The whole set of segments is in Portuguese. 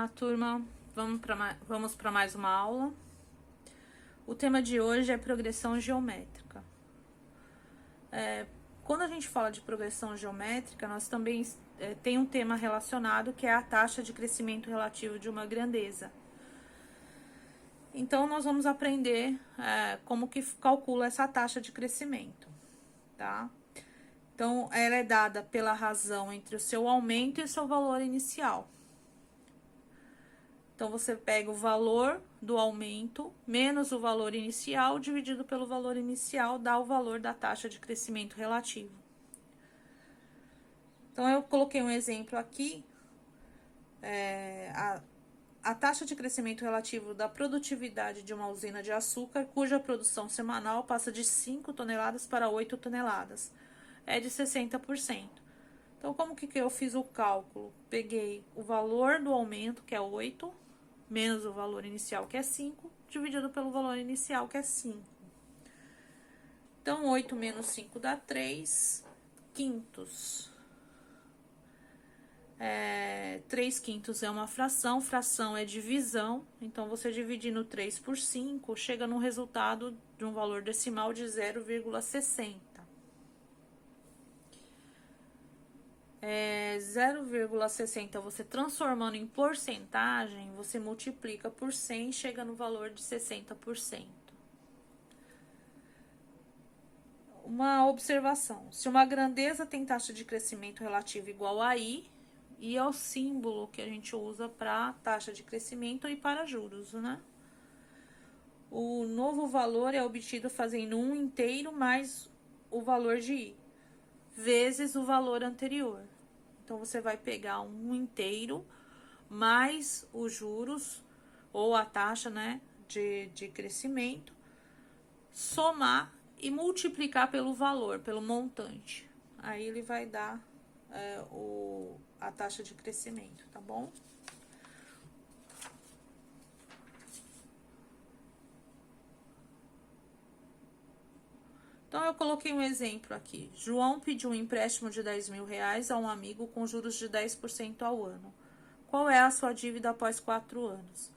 Olá, turma. Vamos para mais uma aula. O tema de hoje é progressão geométrica. Quando a gente fala de progressão geométrica, nós também tem um tema relacionado que é a taxa de crescimento relativo de uma grandeza. Então, nós vamos aprender como que calcula essa taxa de crescimento, tá? Então, ela é dada pela razão entre o seu aumento e o seu valor inicial. Então, você pega o valor do aumento menos o valor inicial dividido pelo valor inicial, dá o valor da taxa de crescimento relativo. Então, eu coloquei um exemplo aqui. A taxa de crescimento relativo da produtividade de uma usina de açúcar, cuja produção semanal passa de 5 toneladas para 8 toneladas, é de 60%. Então, como que eu fiz o cálculo? Peguei o valor do aumento, que é 8, menos o valor inicial, que é 5, dividido pelo valor inicial, que é 5. Então, 8 menos 5 dá 3 quintos. 3 quintos é uma fração, fração é divisão, então você dividindo 3 por 5, chega num resultado de um valor decimal de 0,60. 0,60 você transformando em porcentagem, você multiplica por 100 e chega no valor de 60%. Uma observação: se uma grandeza tem taxa de crescimento relativa igual a I, I é o símbolo que a gente usa para taxa de crescimento e para juros, né? O novo valor é obtido fazendo 1 inteiro mais o valor de I, vezes o valor anterior. Então, você vai pegar 1 inteiro mais os juros, ou a taxa, né, de crescimento, somar e multiplicar pelo valor, pelo montante. Aí, ele vai dar a taxa de crescimento, tá bom? Então, eu coloquei um exemplo aqui. João pediu um empréstimo de R$10.000 a um amigo com juros de 10% ao ano. Qual é a sua dívida após 4 anos?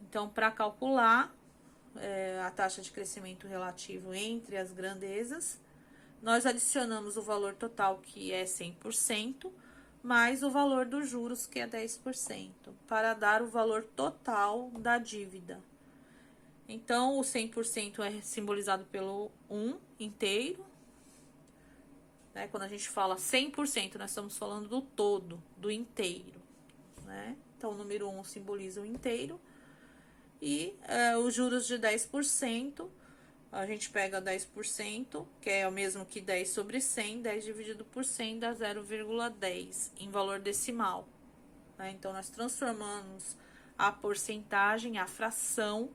Então, para calcular a taxa de crescimento relativo entre as grandezas, nós adicionamos o valor total, que é 100%, mais o valor dos juros, que é 10%, para dar o valor total da dívida. Então, o 100% é simbolizado pelo 1 inteiro. Né? Quando a gente fala 100%, nós estamos falando do todo, do inteiro. Né? Então, o número 1 simboliza o inteiro. E os juros de 10%, a gente pega 10%, que é o mesmo que 10 sobre 100, 10 dividido por 100 dá 0,10 em valor decimal. Né? Então, nós transformamos a porcentagem, a fração,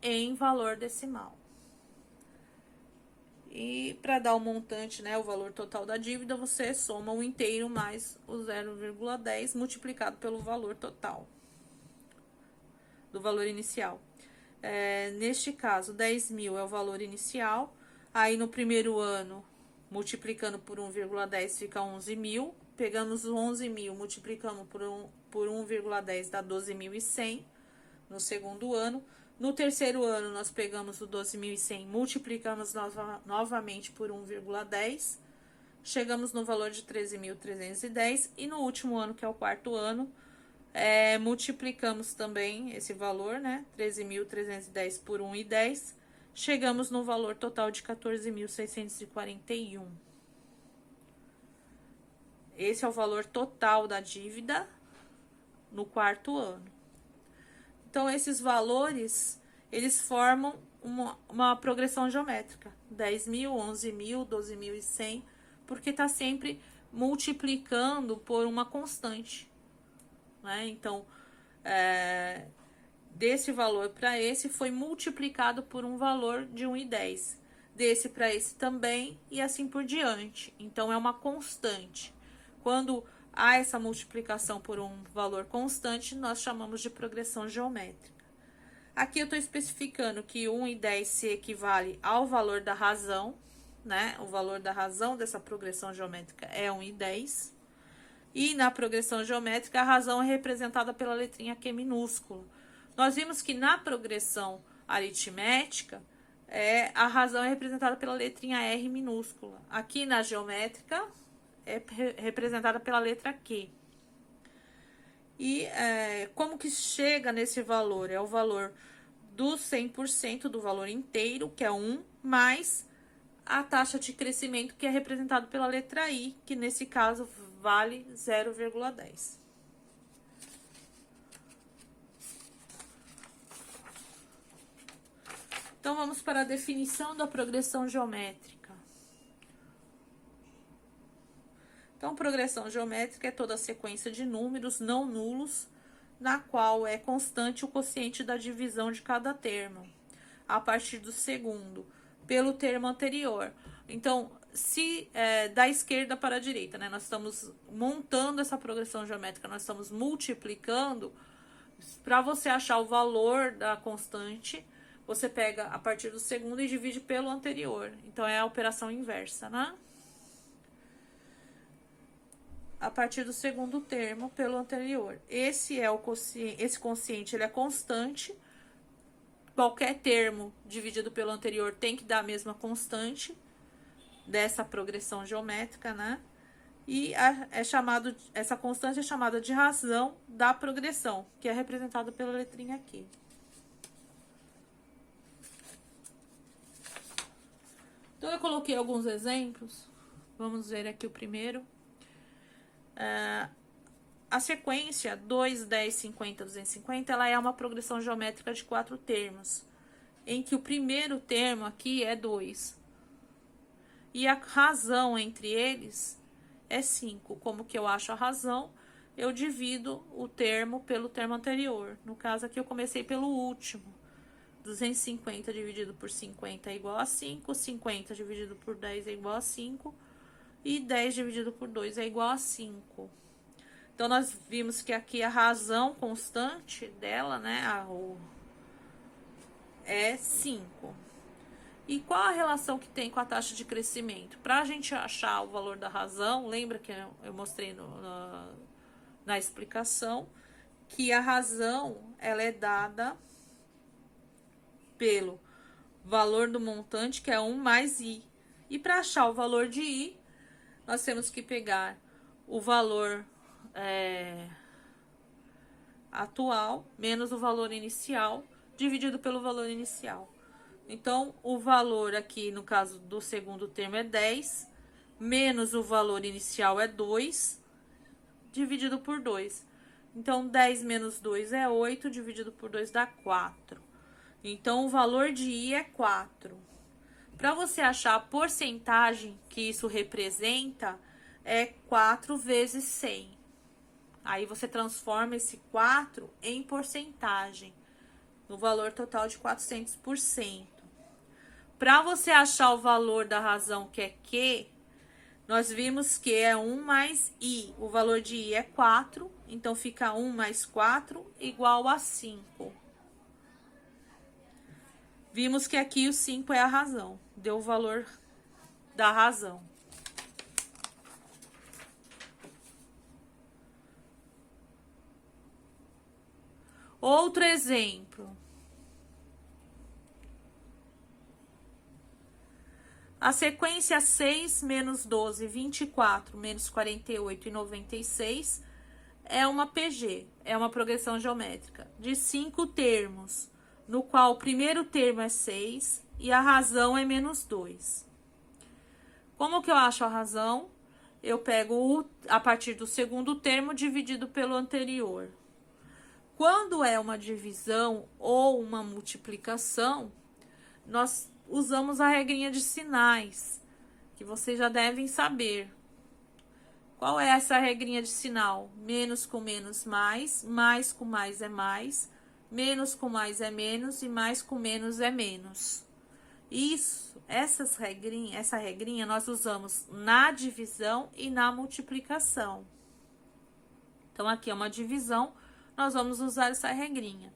em valor decimal. E para dar o montante, né, o valor total da dívida, você soma o inteiro mais o 0,10 multiplicado pelo valor total do valor inicial. Neste caso, 10.000 é o valor inicial. Aí, no primeiro ano, multiplicando por 1,10 fica 11.000. Pegamos 11.000, multiplicamos por 1,10 dá 12.100 no segundo ano. No terceiro ano, nós pegamos o 12.100, multiplicamos novamente por 1,10, chegamos no valor de 13.310, e no último ano, que é o quarto ano, multiplicamos também esse valor, né, 13.310 por 1,10, chegamos no valor total de 14.641. Esse é o valor total da dívida no quarto ano. Então, esses valores, eles formam uma progressão geométrica. 10.000, 11.000, 12.100, porque está sempre multiplicando por uma constante. Né? Então, desse valor para esse, foi multiplicado por um valor de 1,10. Desse para esse também, e assim por diante. Então, é uma constante. Quando há essa multiplicação por um valor constante, nós chamamos de progressão geométrica. Aqui eu estou especificando que 1 e 10 se equivale ao valor da razão, né? O valor da razão dessa progressão geométrica é 1 e 10. E na progressão geométrica, a razão é representada pela letrinha Q minúscula. Nós vimos que na progressão aritmética, a razão é representada pela letrinha R minúscula. Aqui na geométrica, é representada pela letra Q. E como que chega nesse valor? É o valor do 100% do valor inteiro, que é 1, mais a taxa de crescimento, que é representado pela letra I, que nesse caso vale 0,10. Então, vamos para a definição da progressão geométrica. Então, progressão geométrica é toda a sequência de números não nulos, na qual é constante o quociente da divisão de cada termo, a partir do segundo, pelo termo anterior. Então, se da esquerda para a direita, né, nós estamos montando essa progressão geométrica, nós estamos multiplicando, para você achar o valor da constante, você pega a partir do segundo e divide pelo anterior. Então, é a operação inversa, né? A partir do segundo termo pelo anterior. Esse quociente, ele é constante. Qualquer termo dividido pelo anterior tem que dar a mesma constante dessa progressão geométrica, né? E essa constante é chamada de razão da progressão, que é representada pela letrinha aqui. Então, eu coloquei alguns exemplos. Vamos ver aqui o primeiro. A sequência 2, 10, 50, 250, ela é uma progressão geométrica de 4 termos, em que o primeiro termo aqui é 2. E a razão entre eles é 5. Como que eu acho a razão? Eu divido o termo pelo termo anterior. No caso aqui, eu comecei pelo último. 250 dividido por 50 é igual a 5. 50 dividido por 10 é igual a 5. E 10 dividido por 2 é igual a 5. Então, nós vimos que aqui a razão constante dela, né, é 5. E qual a relação que tem com a taxa de crescimento? Para a gente achar o valor da razão, lembra que eu mostrei na explicação, que a razão, ela é dada pelo valor do montante, que é 1 mais I. E para achar o valor de I, nós temos que pegar o valor atual menos o valor inicial, dividido pelo valor inicial. Então, o valor aqui, no caso do segundo termo, é 10, menos o valor inicial é 2, dividido por 2. Então, 10 menos 2 é 8, dividido por 2 dá 4. Então, o valor de I é 4. Para você achar a porcentagem que isso representa, é 4 vezes 100. Aí, você transforma esse 4 em porcentagem, no valor total de 400%. Para você achar o valor da razão, que é Q, nós vimos que é 1 mais I. O valor de I é 4, então fica 1 mais 4 igual a 5. Vimos que aqui o 5 é a razão, deu o valor da razão. Outro exemplo. A sequência 6 menos 12, 24, menos 48 e 96 é uma PG, é uma progressão geométrica de 5 termos, no qual o primeiro termo é 6 e a razão é menos 2. Como que eu acho a razão? Eu pego a partir do segundo termo dividido pelo anterior. Quando é uma divisão ou uma multiplicação, nós usamos a regrinha de sinais, que vocês já devem saber. Qual é essa regrinha de sinal? Menos com menos, mais com mais é mais, menos com mais é menos e mais com menos é menos. Essa regrinha nós usamos na divisão e na multiplicação. Então, aqui é uma divisão, nós vamos usar essa regrinha.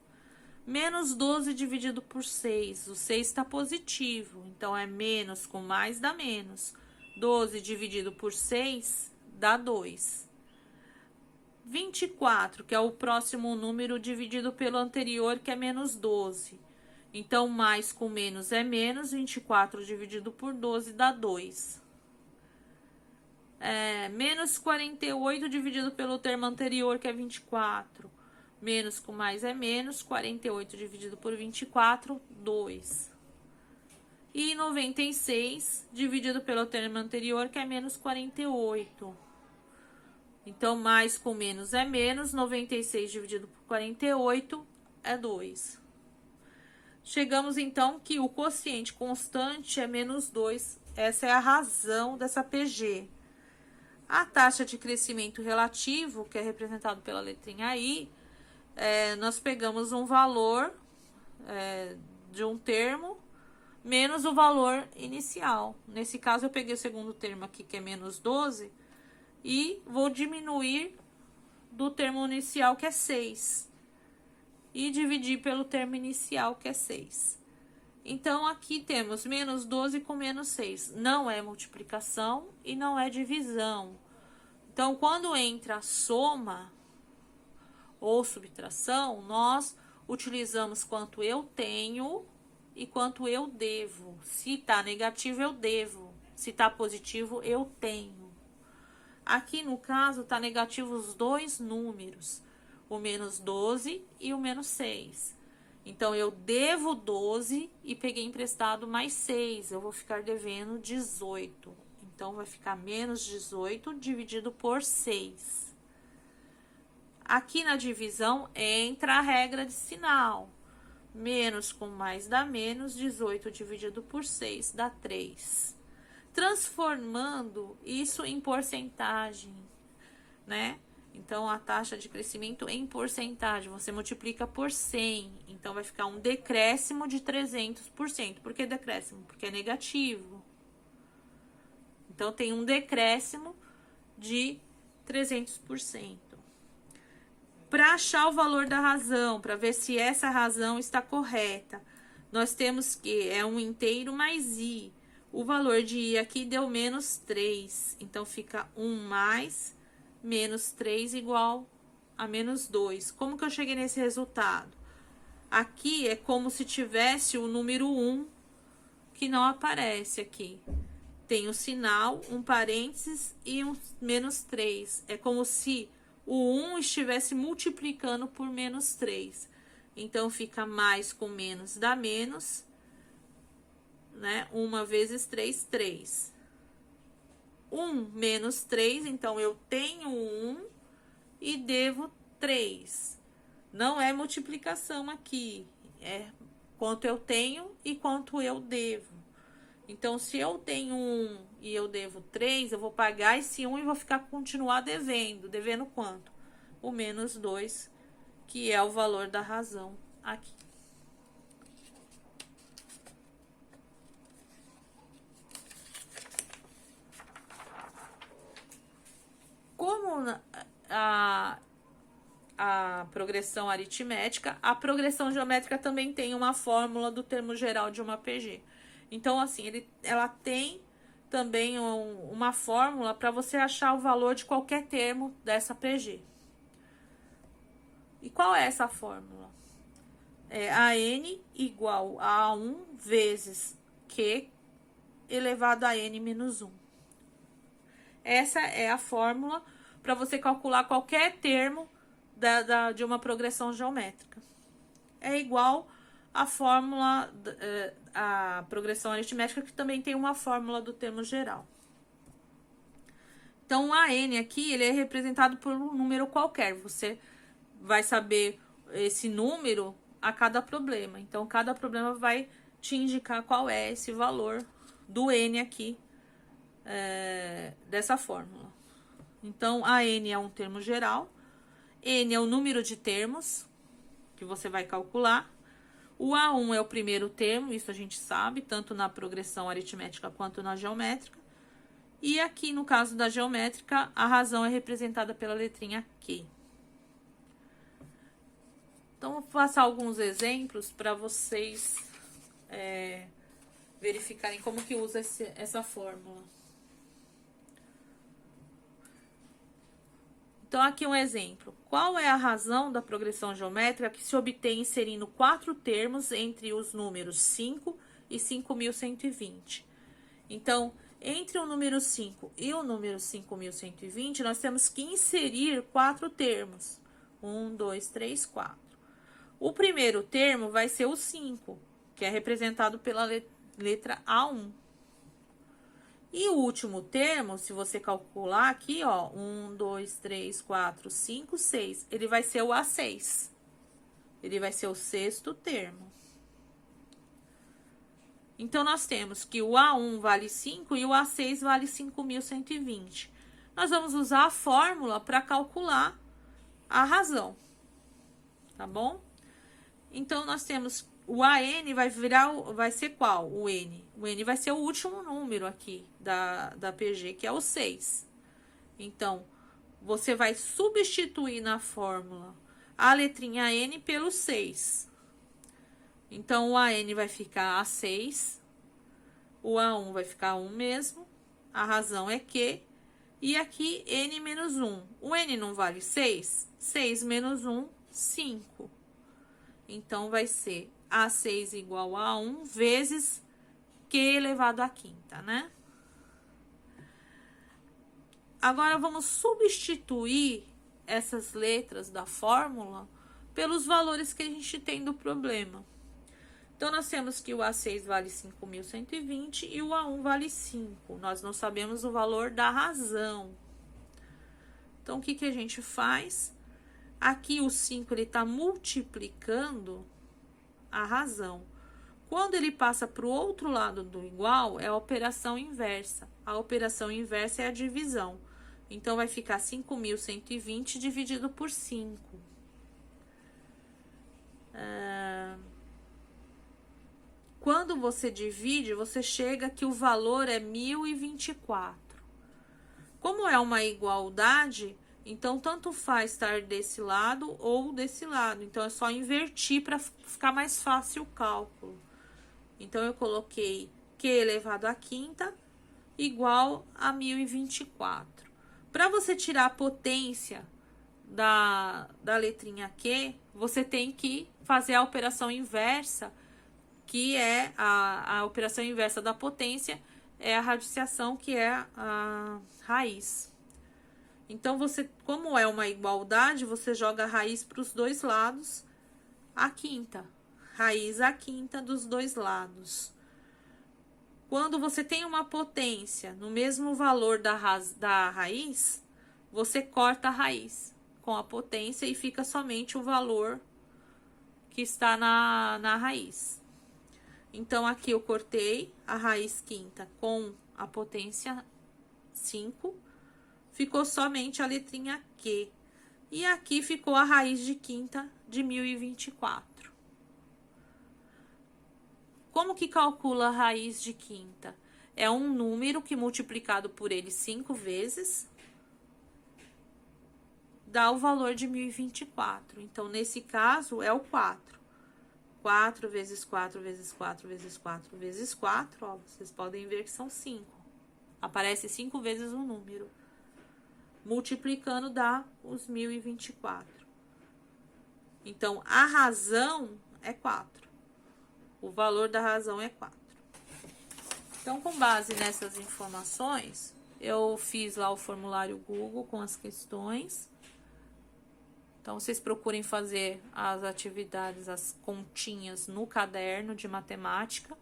Menos 12 dividido por 6, o 6 está positivo, então é menos com mais dá menos. 12 dividido por 6 dá 2. 24, que é o próximo número dividido pelo anterior, que é menos 12. Então, mais com menos é menos, 24 dividido por 12 dá 2. Menos 48 dividido pelo termo anterior, que é 24. Menos com mais é menos, 48 dividido por 24, 2. E 96 dividido pelo termo anterior, que é menos 48. Então, mais com menos é menos, 96 dividido por 48 é 2. Chegamos, então, que o quociente constante é menos 2. Essa é a razão dessa PG. A taxa de crescimento relativo, que é representado pela letrinha I, nós pegamos um valor de um termo menos o valor inicial. Nesse caso, eu peguei o segundo termo aqui, que é menos 12, e vou diminuir do termo inicial, que é 6, e dividir pelo termo inicial, que é 6. Então, aqui temos menos 12 com menos 6. Não é multiplicação e não é divisão. Então, quando entra soma ou subtração, nós utilizamos quanto eu tenho e quanto eu devo. Se tá negativo, eu devo. Se tá positivo, eu tenho. Aqui, no caso, tá negativo os dois números, o menos 12 e o menos 6. Então, eu devo 12 e peguei emprestado mais 6. Eu vou ficar devendo 18. Então, vai ficar menos 18 dividido por 6. Aqui na divisão, entra a regra de sinal. Menos com mais dá menos, 18 dividido por 6 dá 3. Transformando isso em porcentagem, né? Então, a taxa de crescimento em porcentagem, você multiplica por 100. Então, vai ficar um decréscimo de 300%. Por que decréscimo? Porque é negativo. Então, tem um decréscimo de 300%. Para achar o valor da razão, para ver se essa razão está correta, nós temos que é um inteiro mais i. O valor de i aqui deu menos 3. Então, fica 1 mais menos 3 igual a menos 2. Como que eu cheguei nesse resultado? Aqui é como se tivesse o número 1, que não aparece aqui. Tem o sinal, um parênteses e um menos 3. É como se o 1 estivesse multiplicando por menos 3. Então, fica mais com menos dá menos, né? 1 vezes 3, 3. 1 menos 3, então eu tenho 1 e devo 3. Não é multiplicação aqui, é quanto eu tenho e quanto eu devo. Então, se eu tenho 1 e eu devo 3, eu vou pagar esse 1 e vou continuar devendo. Devendo quanto? O menos 2, que é o valor da razão aqui. Como a progressão aritmética, a progressão geométrica também tem uma fórmula do termo geral de uma PG. Então, assim, ela tem também uma fórmula para você achar o valor de qualquer termo dessa PG. E qual é essa fórmula? É AN igual a 1 vezes Q elevado a N menos 1. Essa é a fórmula para você calcular qualquer termo de uma progressão geométrica. É igual a fórmula, a progressão aritmética, que também tem uma fórmula do termo geral. Então, o AN aqui, ele é representado por um número qualquer. Você vai saber esse número a cada problema. Então, cada problema vai te indicar qual é esse valor do N aqui, dessa fórmula. Então, a N é um termo geral. N é o número de termos que você vai calcular. O A1 é o primeiro termo, isso a gente sabe, tanto na progressão aritmética quanto na geométrica. E aqui, no caso da geométrica, a razão é representada pela letrinha Q. Então, vou passar alguns exemplos para vocês verificarem como que usa essa fórmula. Então, aqui um exemplo. Qual é a razão da progressão geométrica que se obtém inserindo 4 termos entre os números 5 e 5.120? Então, entre o número 5 e o número 5.120, nós temos que inserir 4 termos. 1, 2, 3, 4. O primeiro termo vai ser o 5, que é representado pela letra A1. E o último termo, se você calcular aqui, ó, 1, 2, 3, 4, 5, 6, ele vai ser o A6. Ele vai ser o sexto termo. Então, nós temos que o A1 vale 5 e o A6 vale 5.120. Nós vamos usar a fórmula para calcular a razão, tá bom? Então, nós temos o AN vai ser qual? O N. O N vai ser o último número aqui da PG, que é o 6. Então, você vai substituir na fórmula a letrinha N pelo 6. Então, o AN vai ficar A6, o A1 vai ficar 1 mesmo, a razão é Q, e aqui N menos 1. O N não vale 6? 6 menos 1, 5. Então, vai ser A6 igual a 1 vezes Q elevado à quinta, né? Agora, vamos substituir essas letras da fórmula pelos valores que a gente tem do problema. Então, nós temos que o A6 vale 5.120 e o A1 vale 5. Nós não sabemos o valor da razão. Então, o que que a gente faz? Aqui o 5 ele está multiplicando a razão. Quando ele passa para o outro lado do igual, é a operação inversa. A operação inversa é a divisão. Então, vai ficar 5.120 dividido por 5. Quando você divide, você chega que o valor é 1.024. Como é uma igualdade, então tanto faz estar desse lado ou desse lado. Então, é só invertir para ficar mais fácil o cálculo. Então, eu coloquei Q elevado à quinta igual a 1.024. Para você tirar a potência da letrinha Q, você tem que fazer a operação inversa, que é a operação inversa da potência, é a radiciação, que é a raiz. Então, você, como é uma igualdade, você joga a raiz para os dois lados, a quinta. Raiz à quinta dos dois lados. Quando você tem uma potência no mesmo valor da raiz, você corta a raiz com a potência e fica somente o valor que está na raiz. Então, aqui eu cortei a raiz quinta com a potência 5, ficou somente a letrinha Q. E aqui ficou a raiz de quinta de 1.024. Como que calcula a raiz de quinta? É um número que multiplicado por ele 5 vezes dá o valor de 1.024. Então, nesse caso, é o 4. 4 vezes 4 vezes 4 vezes 4 vezes 4, ó, vocês podem ver que são 5. Aparece 5 vezes o número. Multiplicando dá os 1.024. Então, a razão é 4. O valor da razão é 4. Então, com base nessas informações, eu fiz lá o formulário Google com as questões. Então, vocês procurem fazer as atividades, as continhas no caderno de matemática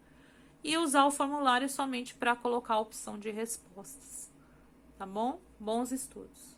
e usar o formulário somente para colocar a opção de respostas, tá bom? Bons estudos!